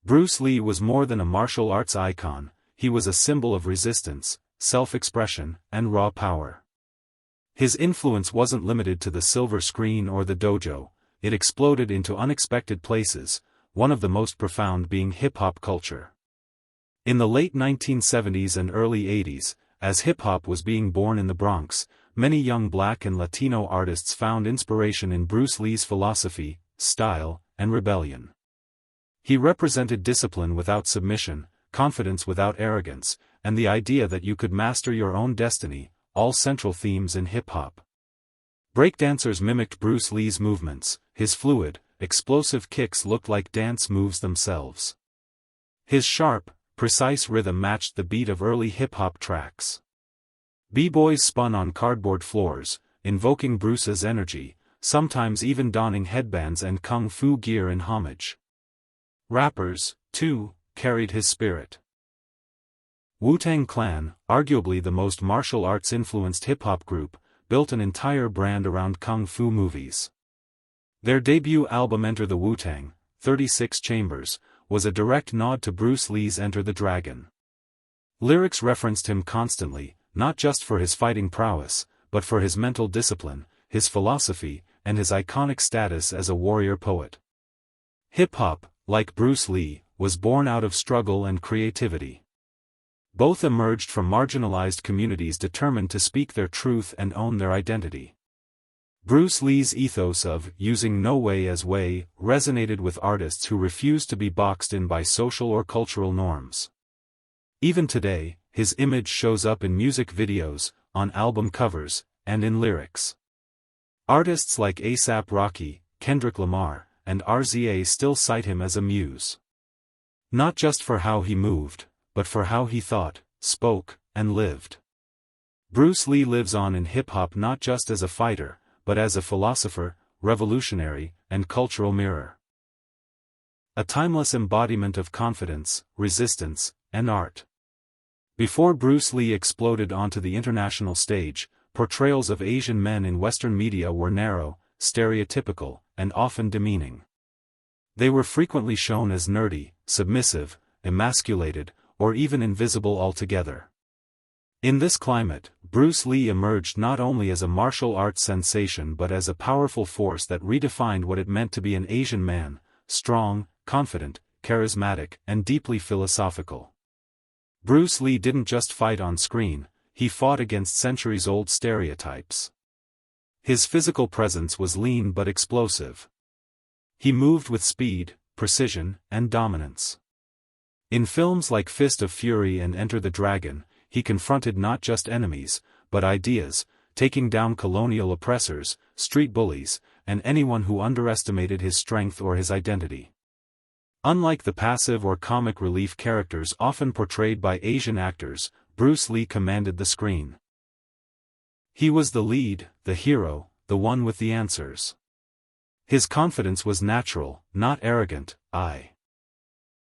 Bruce Lee was more than a martial arts icon, he was a symbol of resistance, self-expression, and raw power. His influence wasn't limited to the silver screen or the dojo, it exploded into unexpected places, one of the most profound being hip-hop culture. In the late 1970s and early 80s, as hip-hop was being born in the Bronx, many young Black and Latino artists found inspiration in Bruce Lee's philosophy, style, and rebellion. He represented discipline without submission, confidence without arrogance, and the idea that you could master your own destiny, all central themes in hip-hop. Breakdancers mimicked Bruce Lee's movements, his fluid, explosive kicks looked like dance moves themselves. His sharp, precise rhythm matched the beat of early hip-hop tracks. B-boys spun on cardboard floors, invoking Bruce's energy, sometimes even donning headbands and kung fu gear in homage. Rappers, too, carried his spirit. Wu-Tang Clan, arguably the most martial arts-influenced hip-hop group, built an entire brand around kung fu movies. Their debut album Enter the Wu-Tang, 36 Chambers, was a direct nod to Bruce Lee's Enter the Dragon. Lyrics referenced him constantly, not just for his fighting prowess, but for his mental discipline, his philosophy, and his iconic status as a warrior poet. Hip-hop, like Bruce Lee, was born out of struggle and creativity. Both emerged from marginalized communities determined to speak their truth and own their identity. Bruce Lee's ethos of using no way as way resonated with artists who refused to be boxed in by social or cultural norms. Even today, his image shows up in music videos, on album covers, and in lyrics. Artists like A$AP Rocky, Kendrick Lamar, and RZA still cite him as a muse. Not just for how he moved, but for how he thought, spoke, and lived. Bruce Lee lives on in hip-hop not just as a fighter, but as a philosopher, revolutionary, and cultural mirror. A timeless embodiment of confidence, resistance, and art. Before Bruce Lee exploded onto the international stage, portrayals of Asian men in Western media were narrow, stereotypical, and often demeaning. They were frequently shown as nerdy, submissive, emasculated, or even invisible altogether. In this climate, Bruce Lee emerged not only as a martial arts sensation but as a powerful force that redefined what it meant to be an Asian man, strong, confident, charismatic, and deeply philosophical. Bruce Lee didn't just fight on screen, he fought against centuries-old stereotypes. His physical presence was lean but explosive. He moved with speed, precision, and dominance. In films like Fist of Fury and Enter the Dragon, he confronted not just enemies, but ideas, taking down colonial oppressors, street bullies, and anyone who underestimated his strength or his identity. Unlike the passive or comic relief characters often portrayed by Asian actors, Bruce Lee commanded the screen. He was the lead, the hero, the one with the answers. His confidence was natural, not arrogant.